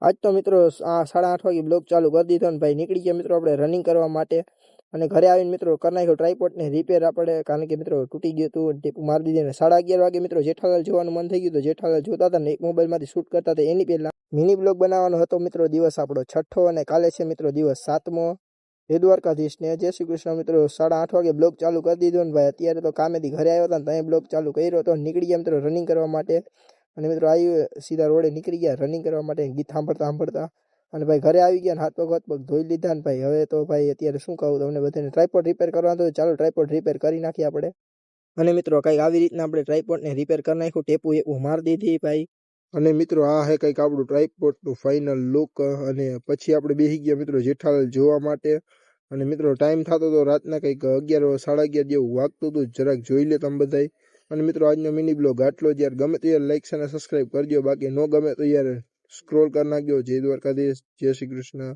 આજ તો મિત્રો 8:30 વાગે બ્લોગ ચાલુ કરી દીધો ને ભાઈ નીકળી ગયા મિત્રો આપણે રનિંગ કરવા માટે અને ઘરે આવીને મિત્રો કરી નાખ્યો ટ્રાયપોડ ને રિપેર આપણે કારણ કે મિત્રો તૂટી ગયું હતું ટેપુ મારી દીધી ને 11:30 વાગે મિત્રો જેઠાલાલ જોવાનું મન થઈ ગયું તો જેઠાલાલ જોતા હતા ને એક મોબાઈલમાંથી શૂટ કરતા હતા એની પહેલા મિની બ્લોગ બનાવવાનો હતો મિત્રો દિવસ આપણો 6ઠ્ઠો અને કાલે છે મિત્રો દિવસ 7મો જય દ્વારકાધીશ ને જય શ્રી કૃષ્ણ મિત્રો 8:30 વાગે બ્લોગ ચાલુ કરી દીધો ને ભાઈ અત્યારે તો કામેથી ઘરે આવ્યો હતા ને ત્યાં બ્લોગ ચાલુ કર્યો હતો નીકળી ગયા મિત્રો રનિંગ કરવા માટે અને મિત્રો આવી સીધા રોડે નીકળી ગયા રનિંગ કરવા માટે ગીત સાંભળતા અને ભાઈ ઘરે આવી ગયા હાથ પગ ધોઈ લીધા ને ભાઈ હવે તો ભાઈ અત્યારે શું કહું તમને બધાને ટ્રાયપોડ રિપેર કરવાનું તો ચાલો ટ્રાયપોડ રિપેર કરી નાખીએ આપણે અને મિત્રો કંઈક આવી રીતના આપણે ટ્રાયપોડને રિપેર કરી નાખ્યું ટેપુ એવું મારી દીધી ભાઈ અને મિત્રો આ હે કંઈક આપણું ટ્રાયપોડનું ફાઇનલ લુક અને પછી આપણે બેસી ગયા મિત્રો જેઠાલાલ જોવા માટે અને મિત્રો ટાઈમ થતો તો રાતના કંઈક 11 11:30 જેવું વાગતું હતું જરાક જોઈ લે તમે બધાય અને મિત્રો આજનો મિની બ્લોગ આટલો જ યાર ગમે તો યાર લાઈક અને સબસ્ક્રાઇબ કરજો બાકી ન ગમે તો યાર સ્ક્રોલ કરી નાખજો જય દ્વારકાધીશ જય શ્રી કૃષ્ણ